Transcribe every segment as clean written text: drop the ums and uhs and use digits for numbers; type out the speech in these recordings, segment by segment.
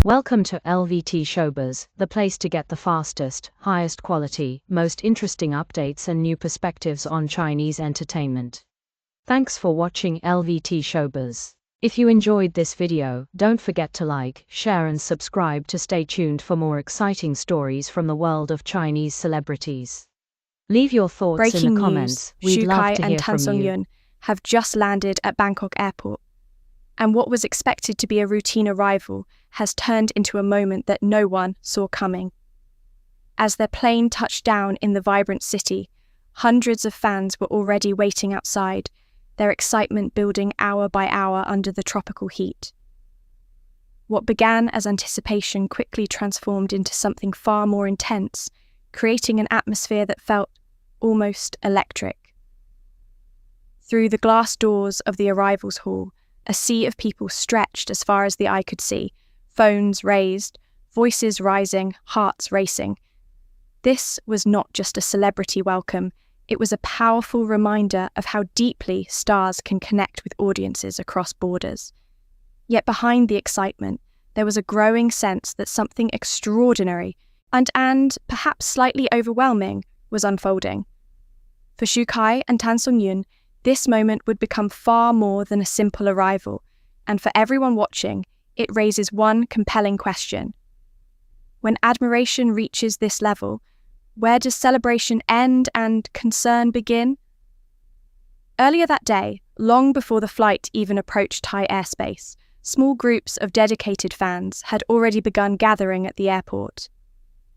Welcome to LVT-SHOWBIZ, the place to get the fastest, highest quality, most interesting updates and new perspectives on Chinese entertainment. Thanks for watching LVT-SHOWBIZ. If you enjoyed this video, don't forget to like, share and subscribe to stay tuned for more exciting stories from the world of Chinese celebrities. Leave your thoughts in the comments. We'd love Kai to and hear Tan from you. Songyun have just landed at Bangkok airport, and what was expected to be a routine arrival has turned into a moment that no one saw coming. As their plane touched down in the vibrant city, hundreds of fans were already waiting outside, their excitement building hour by hour under the tropical heat. What began as anticipation quickly transformed into something far more intense, creating an atmosphere that felt almost electric. Through the glass doors of the arrivals hall, a sea of people stretched as far as the eye could see, phones raised, voices rising, hearts racing. This was not just a celebrity welcome, it was a powerful reminder of how deeply stars can connect with audiences across borders. Yet behind the excitement, there was a growing sense that something extraordinary and perhaps slightly overwhelming was unfolding. For Kai and Tan Songyun, this moment would become far more than a simple arrival, and for everyone watching, it raises one compelling question. When admiration reaches this level, where does celebration end and concern begin? Earlier that day, long before the flight even approached Thai airspace, small groups of dedicated fans had already begun gathering at the airport.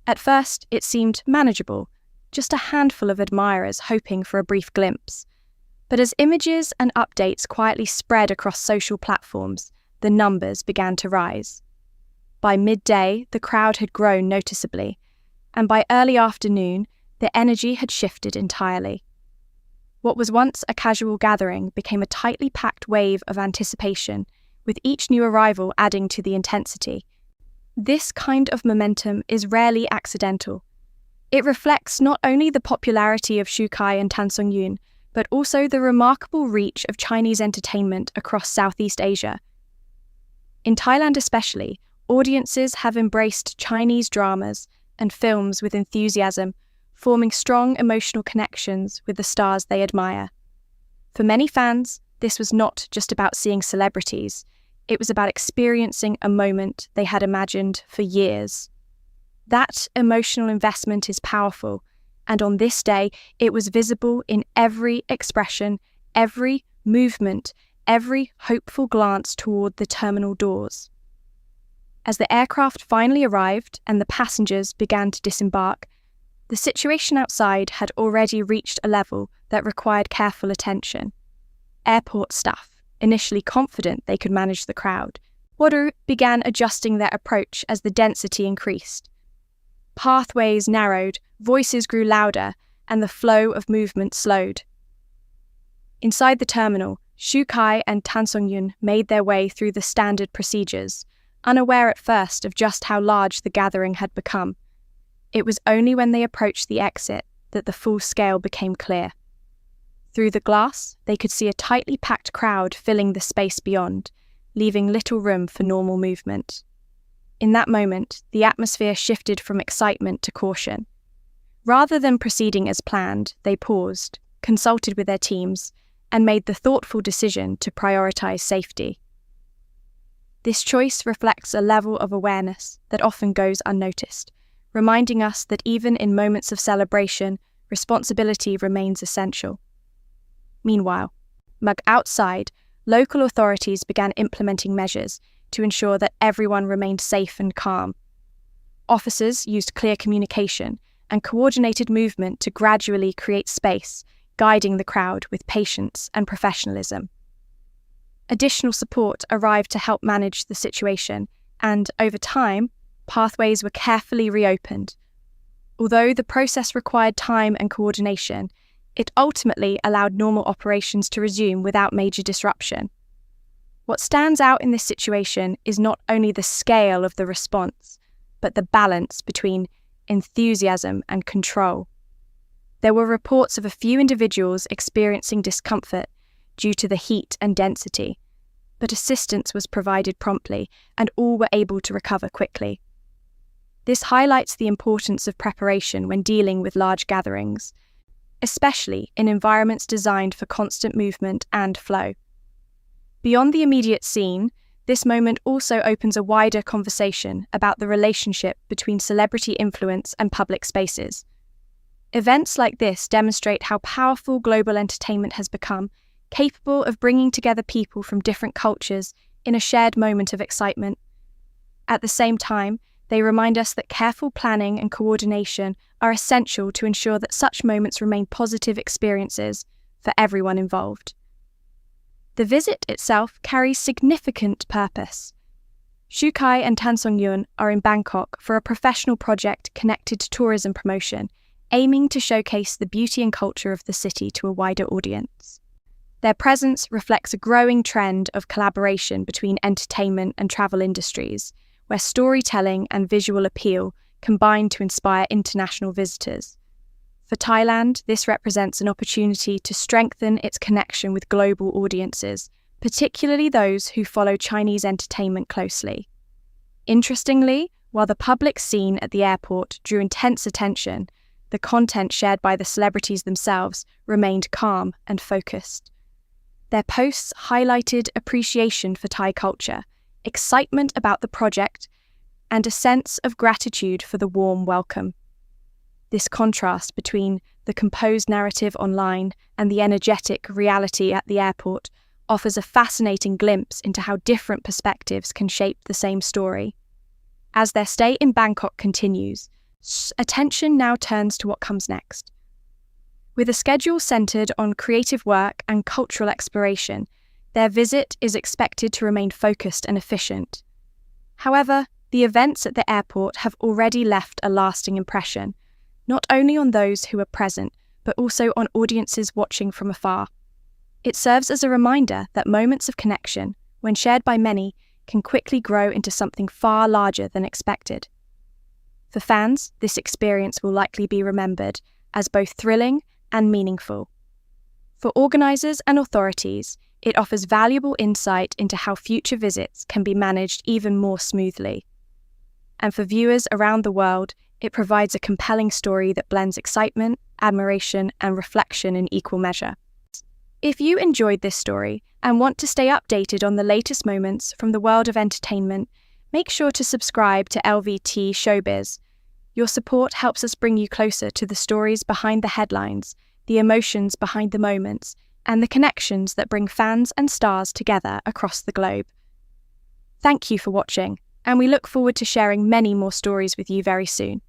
At first, it seemed manageable, just a handful of admirers hoping for a brief glimpse. But as images and updates quietly spread across social platforms, the numbers began to rise. By midday, the crowd had grown noticeably, and by early afternoon, the energy had shifted entirely. What was once a casual gathering became a tightly packed wave of anticipation, with each new arrival adding to the intensity. This kind of momentum is rarely accidental. It reflects not only the popularity of Kai and Tan Songyun, but also the remarkable reach of Chinese entertainment across Southeast Asia. In Thailand especially, audiences have embraced Chinese dramas and films with enthusiasm, forming strong emotional connections with the stars they admire. For many fans, this was not just about seeing celebrities, it was about experiencing a moment they had imagined for years. That emotional investment is powerful, and on this day, it was visible in every expression, every movement, every hopeful glance toward the terminal doors. As the aircraft finally arrived and the passengers began to disembark, the situation outside had already reached a level that required careful attention. Airport staff, initially confident they could manage the crowd, began adjusting their approach as the density increased. Pathways narrowed, voices grew louder, and the flow of movement slowed. Inside the terminal, Kai and Tan Songyun made their way through the standard procedures, unaware at first of just how large the gathering had become. It was only when they approached the exit that the full scale became clear. Through the glass, they could see a tightly packed crowd filling the space beyond, leaving little room for normal movement. In that moment, the atmosphere shifted from excitement to caution. Rather than proceeding as planned, they paused, consulted with their teams, and made the thoughtful decision to prioritize safety. This choice reflects a level of awareness that often goes unnoticed, reminding us that even in moments of celebration, responsibility remains essential. Meanwhile, outside, local authorities began implementing measures to ensure that everyone remained safe and calm. Officers used clear communication and coordinated movement to gradually create space, guiding the crowd with patience and professionalism. Additional support arrived to help manage the situation, and over time, pathways were carefully reopened. Although the process required time and coordination, it ultimately allowed normal operations to resume without major disruption. What stands out in this situation is not only the scale of the response, but the balance between enthusiasm and control. There were reports of a few individuals experiencing discomfort due to the heat and density, but assistance was provided promptly and all were able to recover quickly. This highlights the importance of preparation when dealing with large gatherings, especially in environments designed for constant movement and flow. Beyond the immediate scene, this moment also opens a wider conversation about the relationship between celebrity influence and public spaces. Events like this demonstrate how powerful global entertainment has become, capable of bringing together people from different cultures in a shared moment of excitement. At the same time, they remind us that careful planning and coordination are essential to ensure that such moments remain positive experiences for everyone involved. The visit itself carries significant purpose. Kai and Tan Songyun are in Bangkok for a professional project connected to tourism promotion, aiming to showcase the beauty and culture of the city to a wider audience. Their presence reflects a growing trend of collaboration between entertainment and travel industries, where storytelling and visual appeal combine to inspire international visitors. For Thailand, this represents an opportunity to strengthen its connection with global audiences, particularly those who follow Chinese entertainment closely. Interestingly, while the public scene at the airport drew intense attention, the content shared by the celebrities themselves remained calm and focused. Their posts highlighted appreciation for Thai culture, excitement about the project, and a sense of gratitude for the warm welcome. This contrast between the composed narrative online and the energetic reality at the airport offers a fascinating glimpse into how different perspectives can shape the same story. As their stay in Bangkok continues, attention now turns to what comes next. With a schedule centered on creative work and cultural exploration, their visit is expected to remain focused and efficient. However, the events at the airport have already left a lasting impression, not only on those who are present, but also on audiences watching from afar. It serves as a reminder that moments of connection, when shared by many, can quickly grow into something far larger than expected. For fans, this experience will likely be remembered as both thrilling and meaningful. For organisers and authorities, it offers valuable insight into how future visits can be managed even more smoothly. And for viewers around the world, it provides a compelling story that blends excitement, admiration, and reflection in equal measure. If you enjoyed this story and want to stay updated on the latest moments from the world of entertainment, make sure to subscribe to LVT-SHOWBIZ. Your support helps us bring you closer to the stories behind the headlines, the emotions behind the moments, and the connections that bring fans and stars together across the globe. Thank you for watching, and we look forward to sharing many more stories with you very soon.